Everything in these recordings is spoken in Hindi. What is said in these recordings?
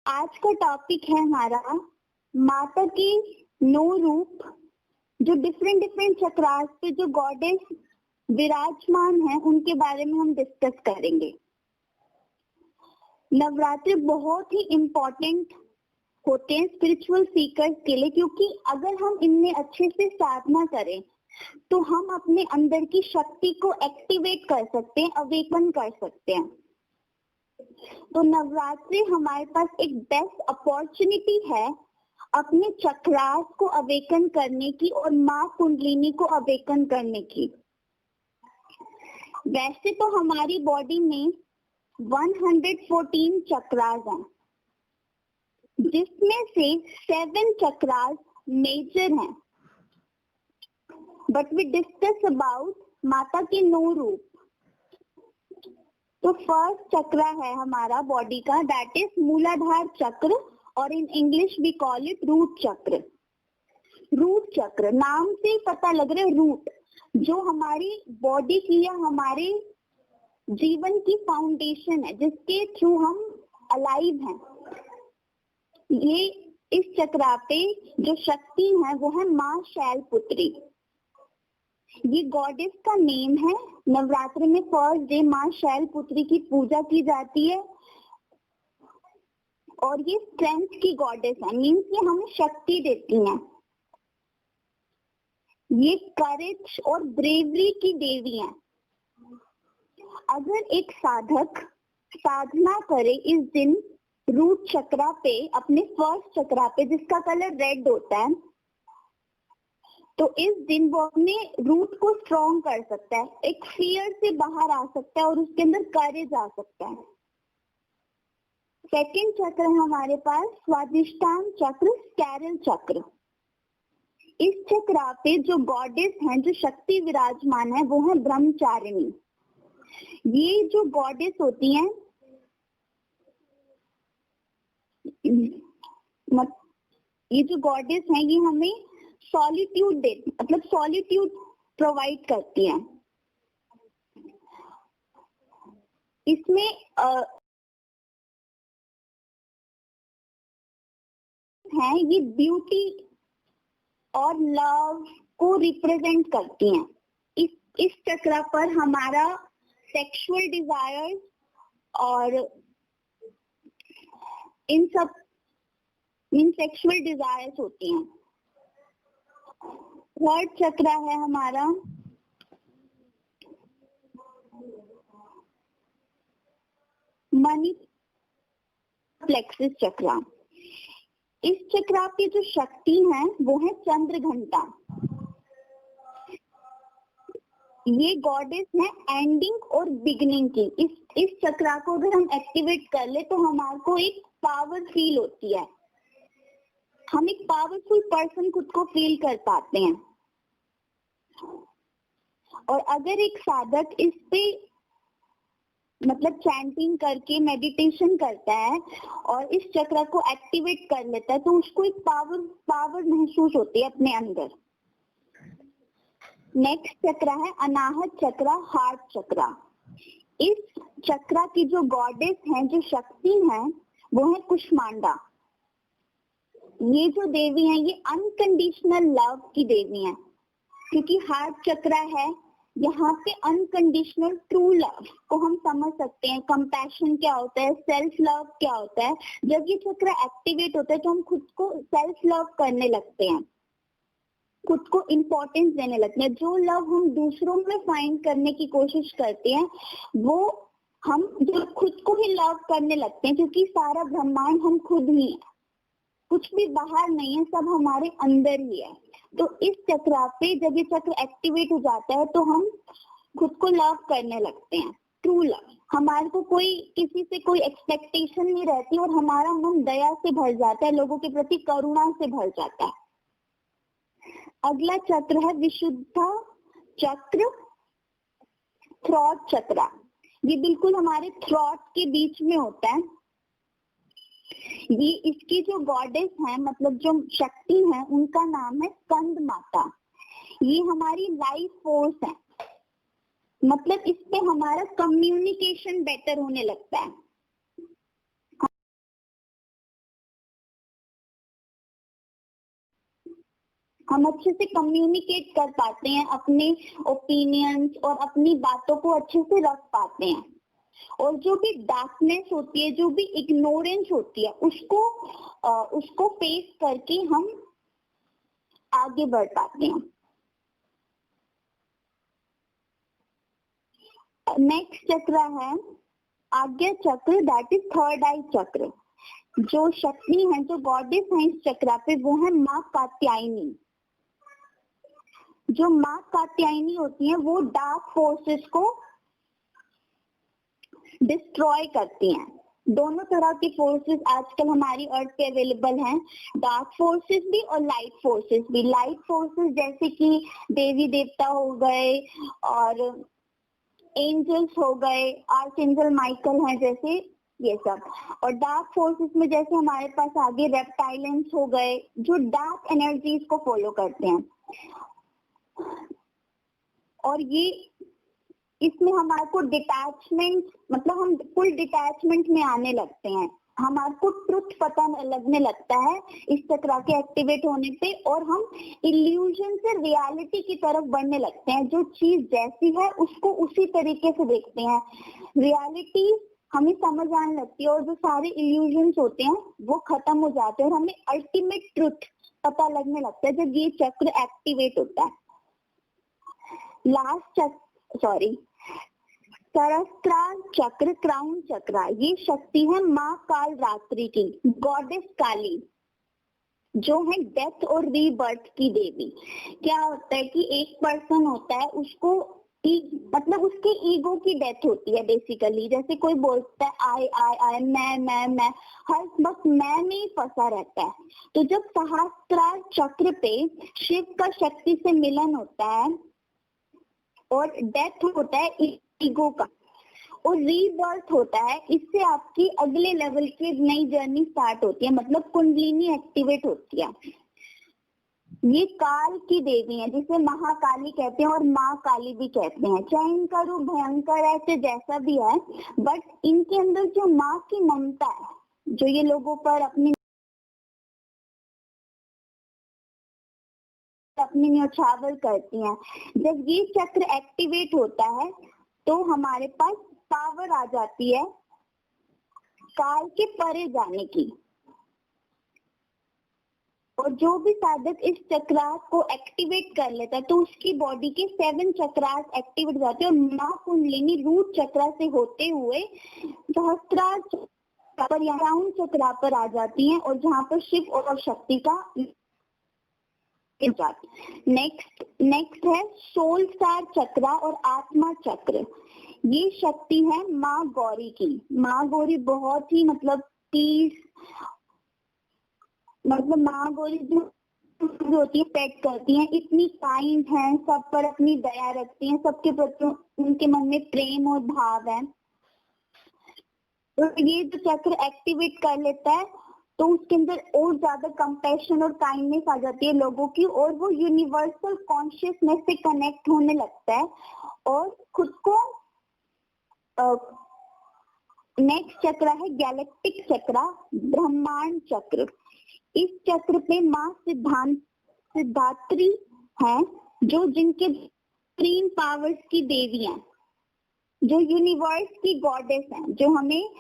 आज का टॉपिक है हमारा माता की 9 रूप, जो डिफरेंट डिफरेंट चक्रास पे जो गॉडेस विराजमान है उनके बारे में हम डिस्कस करेंगे। नवरात्रि बहुत ही इम्पोर्टेंट होते हैं स्पिरिचुअल सीकर्स के लिए, क्योंकि अगर हम इनमें अच्छे से साधना करें तो हम अपने अंदर की शक्ति को एक्टिवेट कर सकते हैं, अवेकन कर सकते हैं। तो नवरात्रि हमारे पास एक बेस्ट अपॉर्चुनिटी है अपने चक्रास को अवेकन करने की और माँ कुंडलिनी को अवेकन करने की। वैसे तो हमारी बॉडी में 114 चक्रास हैं, जिसमें से 7 चक्रास मेजर हैं, बट वी डिस्कस अबाउट माता के 9 रूप। तो फर्स्ट चक्र है हमारा बॉडी का, दैट इज मूलाधार चक्र, और in English we call it root chakra. Root chakra नाम से पता लग रहा है, रूट जो हमारी बॉडी की या हमारे जीवन की फाउंडेशन है, जिसके थ्रू हम अलाइव हैं। ये इस चक्र पे जो शक्ति है वो है माँ शैलपुत्री। ये गॉडेस का नेम है। नवरात्रि में फर्स्ट डे माँ शैलपुत्री की पूजा की जाती है और ये स्ट्रेंथ की गॉडेस है, मीन्स ये हमें शक्ति देती हैं। ये करेज और ब्रेवरी की देवी है। अगर एक साधक साधना करे इस दिन रूट चक्रा पे, अपने फर्स्ट चक्रा पे जिसका कलर रेड होता है, तो इस दिन वो अपने रूट को स्ट्रॉन्ग कर सकता है, एक फियर से बाहर आ सकता है और उसके अंदर करेज आ सकता है। सेकंड चक्र है हमारे पास स्वादिष्टान चक्र, स्कैरल चक्र। इस चक्र पे जो गॉडेस हैं, जो शक्ति विराजमान है, वो है ब्रह्मचारिणी। ये जो गॉडेस होती हैं, ये जो गॉडेस हैं ये हमें सॉलिट्यूड दे, मतलब सॉलिट्यूड प्रोवाइड करती हैं। इसमें है ये ब्यूटी और लव को रिप्रेजेंट करती हैं। इस चक्र पर हमारा सेक्सुअल डिजायर और इन सेक्सुअल डिजायर्स होती हैं। थर्ड चक्र है हमारा मनी प्लेक्सिस चक्र। इस चक्र की जो शक्ति है वो है चंद्र घंटा। ये गॉडेस है एंडिंग और बिगिनिंग की। इस चक्र को अगर हम एक्टिवेट कर ले तो हमारे को एक पावर फील होती है, हम एक पावरफुल पर्सन खुद को फील कर पाते हैं। और अगर एक साधक इस पे मतलब चैंटिंग करके मेडिटेशन करता है और इस चक्र को एक्टिवेट कर लेता है, तो उसको एक पावर महसूस होती है अपने अंदर। नेक्स्ट चक्र है अनाहत चक्र, हार्ट चक्र। इस चक्र की जो गॉडेस हैं, जो शक्ति है, वो है कुष्मांडा। ये जो देवी है ये अनकंडीशनल लव की देवी है, क्योंकि हार्ट चक्र है, यहाँ पे अनकंडीशनल ट्रू लव को हम समझ सकते हैं। कंपैशन क्या होता है, सेल्फ लव क्या होता है। जब ये चक्र एक्टिवेट होता है तो हम खुद को सेल्फ लव करने लगते हैं, खुद को इम्पोर्टेंस देने लगते हैं। जो लव हम दूसरों में फाइंड करने की कोशिश करते हैं, वो हम जो खुद को ही लव करने लगते हैं, क्योंकि सारा ब्रह्मांड हम खुद ही हैं, कुछ भी बाहर नहीं है, सब हमारे अंदर ही है। तो इस चक्र पे जब ये चक्र एक्टिवेट हो जाता है तो हम खुद को लव करने लगते हैं, ट्रू लव। हमारे को कोई किसी से कोई एक्सपेक्टेशन नहीं रहती और हमारा मन दया से भर जाता है, लोगों के प्रति करुणा से भर जाता है। अगला चक्र है विशुद्ध चक्र, थ्रॉट चक्र। ये बिल्कुल हमारे थ्रॉट के बीच में होता है। ये इसकी जो गॉडेस है, मतलब जो शक्ति है, उनका नाम है स्कंद माता। ये हमारी लाइफ फोर्स है, मतलब इस पे हमारा कम्युनिकेशन बेटर होने लगता है। हम अच्छे से कम्युनिकेट कर पाते हैं, अपने ओपिनियंस और अपनी बातों को अच्छे से रख पाते हैं। और जो भी डार्कनेस होती है, जो भी इग्नोरेंस होती है, उसको फेस करके हम आगे बढ़ पाते हैं। नेक्स्ट चक्र है आज्ञा चक्र, दैट इज थर्ड आई चक्र। जो शक्ति है, जो गॉडेस है इस चक्र पे, वो है माँ कात्यायनी। जो माँ कात्यायनी होती है वो डार्क फोर्सेस को डिस्ट्रॉय करती हैं। दोनों तरह की फोर्सेस आजकल हमारी अर्थ पे अवेलेबल हैं, डार्क फोर्सेस भी और लाइट फोर्सेस भी। लाइट फोर्सेस जैसे कि देवी देवता हो गए और एंजल्स हो गए, आर्च एंजल माइकल हैं जैसे, ये सब। और डार्क फोर्सेस में जैसे हमारे पास आगे रेप्टाइलेंस हो गए, जो डार्क एनर्जीज को फॉलो करते हैं। और ये इसमें हमारे को डिटैचमेंट, मतलब हम फुल डिटैचमेंट में आने लगते हैं, हमारे को ट्रुथ पता लगने लगता है इस चक्र के एक्टिवेट होने पे, और हम इल्यूजन से रियलिटी की तरफ बढ़ने लगते हैं। जो चीज जैसी है उसको उसी तरीके से देखते हैं, रियलिटी हमें समझ आने लगती है, और जो सारे इल्यूजन्स होते हैं वो खत्म हो जाते हैं और हमें अल्टीमेट ट्रुथ पता लगने लगता है जब ये चक्र एक्टिवेट होता है। सहस्त्रार चक्र, क्राउन चक्र, ये शक्ति है माँ काल रात्रि की, गॉडेस काली, जो है डेथ और रीबर्थ की देवी। क्या होता है कि एक पर्सन होता है, उसको मतलब उसके ईगो की डेथ होती है बेसिकली। जैसे कोई बोलता है आई, मैं, हर वक्त मैं में ही फंसा रहता है। तो जब सहस्त्रार चक्र पे शिव का शक्ति से मिलन होता है और डेथ होता है ईगो का, और रीबर्थ होता है, इससे आपकी अगले लेवल की नई जर्नी स्टार्ट होती है, मतलब कुंडलिनी एक्टिवेट होती है। ये काल की देवी है, जिसे महाकाली कहते हैं और माँ काली भी कहते हैं। चाहे इनका रूप भयंकर है, चाहे जैसा भी है, बट इनके अंदर जो माँ की ममता है, जो ये लोगों पर अपनी न्यौछावर करती हैं। जब ये चक्र एक्टिवेट होता है तो हमारे पास पावर आ जाती है काल के परे जाने की। और जो भी साधक इस चक्रास को एक्टिवेट कर लेता है तो उसकी बॉडी के 7 चक्रास एक्टिवेट हो जाते हैं, और माँ कुंडलिनी रूट चक्र से होते हुए सहस्त्रार पर या क्राउन चक्र पर आ जाती हैं, और जहाँ पर शिव और शक्ति का नेक्स्ट है सोल स्टार चक्र और आत्मा चक्र। ये शक्ति है माँ गौरी की। माँ गौरी बहुत ही मतलब पीस, मतलब माँ गौरी जो होती है पेट करती हैं, इतनी काइंड हैं, सब पर अपनी दया रखती हैं, सबके प्रति उनके मन में प्रेम और भाव है। तो ये जो चक्र एक्टिवेट कर लेता है तो उसके अंदर और ज्यादा कंपैशन और काइंडनेस आ जाती है लोगों की, और वो यूनिवर्सल कॉन्शियसनेस से कनेक्ट होने लगता है और खुद को नेक्स्ट चक्र है गैलेक्टिक चक्र, ब्रह्मांड चक्र। इस चक्र पे माँ सिद्धात्री है, जो जिनके 3 पावर्स की देवी हैं, जो यूनिवर्स की गॉडेस हैं, जो हमें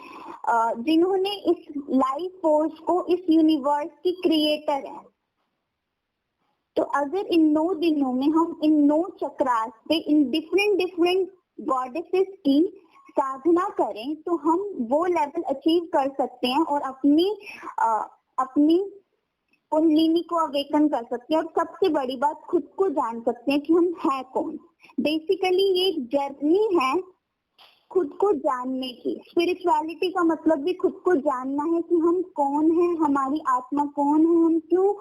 जिन्होंने इस लाइफ फोर्स को, इस यूनिवर्स की क्रिएटर है। तो अगर इन 9 दिनों में हम इन 9 चक्रास पे इन डिफरेंट गॉडेसेस की साधना करें तो हम वो लेवल अचीव कर सकते हैं और अपनी कुंडलिनी को अवेकन कर सकते हैं, और सबसे बड़ी बात खुद को जान सकते हैं कि हम है कौन। बेसिकली ये जर्नी है खुद को जानने की। स्पिरिचुअलिटी का मतलब भी खुद को जानना है कि हम कौन हैं, हमारी आत्मा कौन है, हम क्यों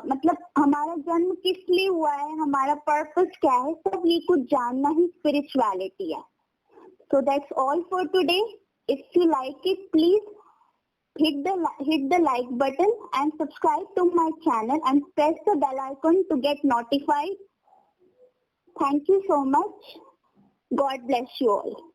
मतलब हमारा जन्म किस लिए हुआ है, हमारा पर्पस क्या है, सब ये कुछ जानना ही स्पिरिचुअलिटी है। So that's all for today. If you like it, please hit the like button and subscribe to my channel and press the bell icon to get notified. Thank you so much. God bless you all.